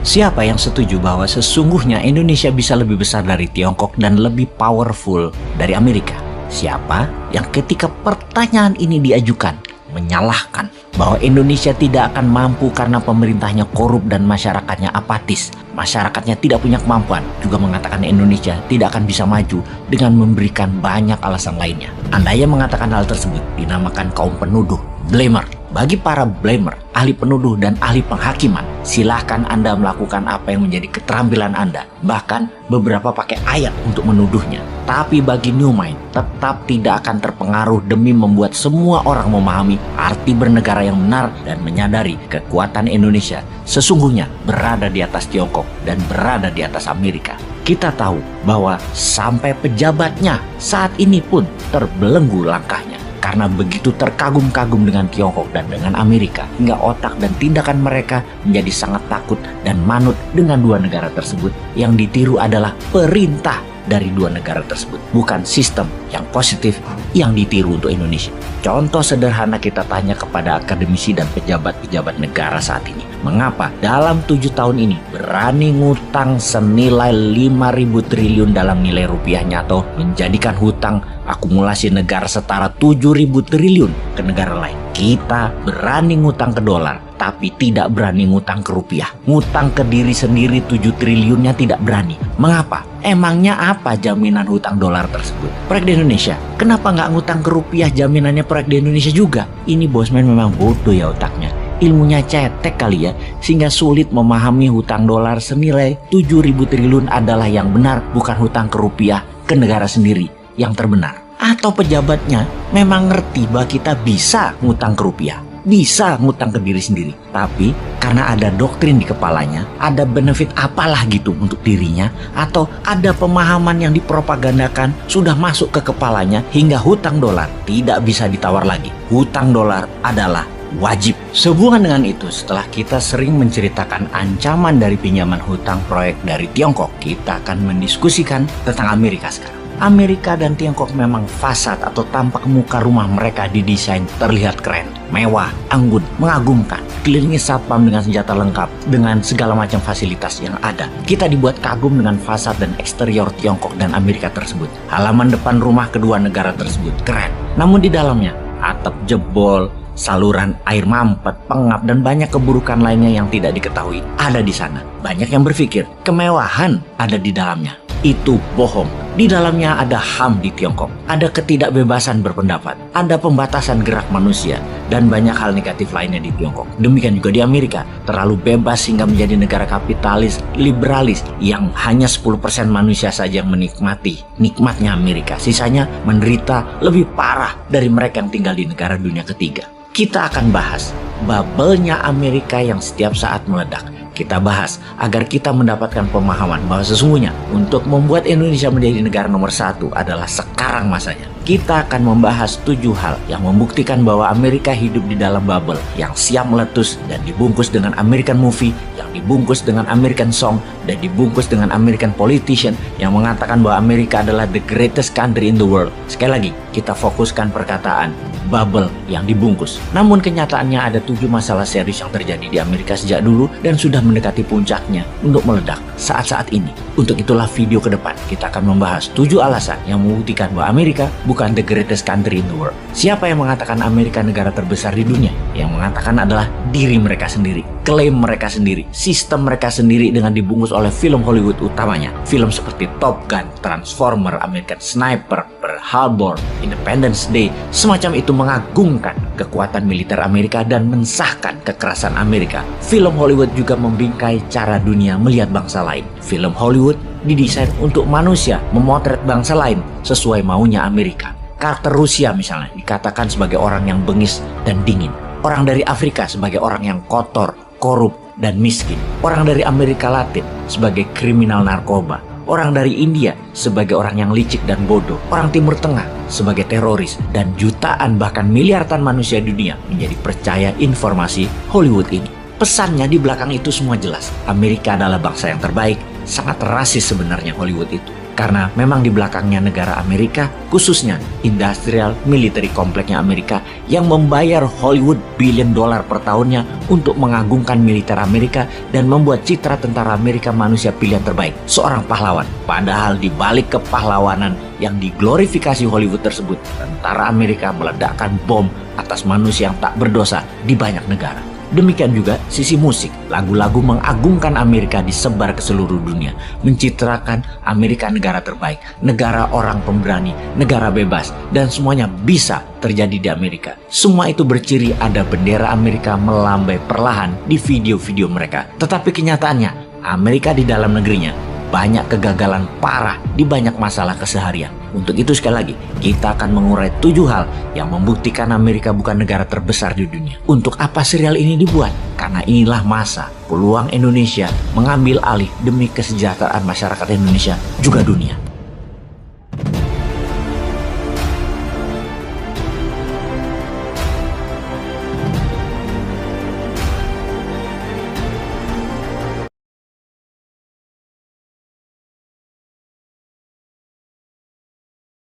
Siapa yang setuju bahwa sesungguhnya Indonesia bisa lebih besar dari Tiongkok dan lebih powerful dari Amerika? Siapa yang ketika pertanyaan ini diajukan menyalahkan bahwa Indonesia tidak akan mampu karena pemerintahnya korup dan masyarakatnya apatis, masyarakatnya tidak punya kemampuan, juga mengatakan Indonesia tidak akan bisa maju dengan memberikan banyak alasan lainnya. Anda yang mengatakan hal tersebut dinamakan kaum penuduh, blamer. Bagi para blamer, ahli penuduh dan ahli penghakiman, silahkan Anda melakukan apa yang menjadi keterampilan Anda. Bahkan beberapa pakai ayat untuk menuduhnya. Tapi bagi New Mind, tetap tidak akan terpengaruh demi membuat semua orang memahami arti bernegara yang benar dan menyadari kekuatan Indonesia sesungguhnya berada di atas Tiongkok dan berada di atas Amerika. Kita tahu bahwa sampai pejabatnya saat ini pun terbelenggu langkahnya. Karena begitu terkagum-kagum dengan Tiongkok dan dengan Amerika, hingga otak dan tindakan mereka menjadi sangat takut dan manut dengan dua negara tersebut. Yang ditiru adalah perintah dari dua negara tersebut, bukan sistem yang positif yang ditiru untuk Indonesia. Contoh sederhana kita tanya kepada akademisi dan pejabat-pejabat negara saat ini. Mengapa dalam 7 tahun ini berani ngutang senilai 5.000 triliun dalam nilai rupiahnya atau menjadikan hutang akumulasi negara setara 7.000 triliun ke negara lain. Kita berani ngutang ke dolar, tapi tidak berani ngutang ke rupiah. Ngutang ke diri sendiri 7 triliunnya tidak berani. Mengapa? Emangnya apa jaminan hutang dolar tersebut? Proyek di Indonesia, kenapa nggak ngutang ke rupiah jaminannya proyek di Indonesia juga? Ini bosman memang bodoh ya otaknya. Ilmunya cetek kali ya, sehingga sulit memahami hutang dolar senilai 7.000 triliun adalah yang benar, bukan hutang ke rupiah ke negara sendiri yang terbenar. Atau pejabatnya memang ngerti bahwa kita bisa ngutang ke rupiah, bisa ngutang ke diri sendiri, tapi karena ada doktrin di kepalanya, ada benefit apalah gitu untuk dirinya, atau ada pemahaman yang dipropagandakan sudah masuk ke kepalanya hingga hutang dolar tidak bisa ditawar lagi. Hutang dolar adalah wajib. Sehubungan dengan itu, setelah kita sering menceritakan ancaman dari pinjaman hutang proyek dari Tiongkok, kita akan mendiskusikan tentang Amerika sekarang. Amerika dan Tiongkok memang fasad atau tampak muka rumah mereka didesain terlihat keren, mewah, anggun, mengagumkan. Kelilingi satpam dengan senjata lengkap, dengan segala macam fasilitas yang ada. Kita dibuat kagum dengan fasad dan eksterior Tiongkok dan Amerika tersebut. Halaman depan rumah kedua negara tersebut keren. Namun di dalamnya, atap jebol, saluran air mampet, pengap, dan banyak keburukan lainnya yang tidak diketahui ada di sana. Banyak yang berpikir kemewahan ada di dalamnya. Itu bohong. Di dalamnya ada HAM di Tiongkok, ada ketidakbebasan berpendapat, ada pembatasan gerak manusia, dan banyak hal negatif lainnya di Tiongkok. Demikian juga di Amerika, terlalu bebas hingga menjadi negara kapitalis, liberalis, yang hanya 10% manusia saja yang menikmati nikmatnya Amerika. Sisanya menderita lebih parah dari mereka yang tinggal di negara dunia ketiga. Kita akan bahas bubble-nya Amerika yang setiap saat meledak. Kita bahas agar kita mendapatkan pemahaman bahwa sesungguhnya untuk membuat Indonesia menjadi negara nomor 1 adalah sekarang masanya. Kita akan membahas 7 hal yang membuktikan bahwa Amerika hidup di dalam bubble yang siap meletus dan dibungkus dengan American movie, yang dibungkus dengan American song, dan dibungkus dengan American politician yang mengatakan bahwa Amerika adalah the greatest country in the world. Sekali lagi, kita fokuskan perkataan bubble yang dibungkus. Namun kenyataannya ada 7 masalah serius yang terjadi di Amerika sejak dulu dan sudah mendekati puncaknya untuk meledak saat-saat ini. Untuk itulah video ke depan kita akan membahas 7 alasan yang membuktikan bahwa Amerika bukan the greatest country in the world. Siapa yang mengatakan Amerika negara terbesar di dunia? Yang mengatakan adalah diri mereka sendiri, klaim mereka sendiri, sistem mereka sendiri dengan dibungkus oleh film Hollywood utamanya. Film seperti Top Gun, Transformer, American Sniper, Pearl Harbor, Independence Day, semacam itu mengagungkan kekuatan militer Amerika dan mensahkan kekerasan Amerika. Film Hollywood juga membingkai cara dunia melihat bangsa lain. Film Hollywood didesain untuk manusia memotret bangsa lain sesuai maunya Amerika. Karakter Rusia misalnya dikatakan sebagai orang yang bengis dan dingin. Orang dari Afrika sebagai orang yang kotor, korup, dan miskin. Orang dari Amerika Latin sebagai kriminal narkoba. Orang dari India sebagai orang yang licik dan bodoh. Orang Timur Tengah sebagai teroris. Dan jutaan bahkan miliaran manusia dunia menjadi percaya informasi Hollywood ini. Pesannya di belakang itu semua jelas. Amerika adalah bangsa yang terbaik. Sangat rasis sebenarnya Hollywood itu. Karena memang di belakangnya negara Amerika, khususnya industrial military kompleknya Amerika yang membayar Hollywood billion dollar per tahunnya untuk mengagungkan militer Amerika dan membuat citra tentara Amerika manusia pilihan terbaik, seorang pahlawan. Padahal di balik kepahlawanan yang diglorifikasi Hollywood tersebut, tentara Amerika meledakkan bom atas manusia yang tak berdosa di banyak negara. Demikian juga sisi musik, lagu-lagu mengagungkan Amerika disebar ke seluruh dunia, mencitrakan Amerika negara terbaik, negara orang pemberani, negara bebas, dan semuanya bisa terjadi di Amerika. Semua itu berciri ada bendera Amerika melambai perlahan di video-video mereka. Tetapi kenyataannya, Amerika di dalam negerinya banyak kegagalan parah di banyak masalah keseharian. Untuk itu sekali lagi, kita akan mengurai 7 hal yang membuktikan Amerika bukan negara terbesar di dunia. Untuk apa serial ini dibuat? Karena inilah masa peluang Indonesia mengambil alih demi kesejahteraan masyarakat Indonesia juga dunia.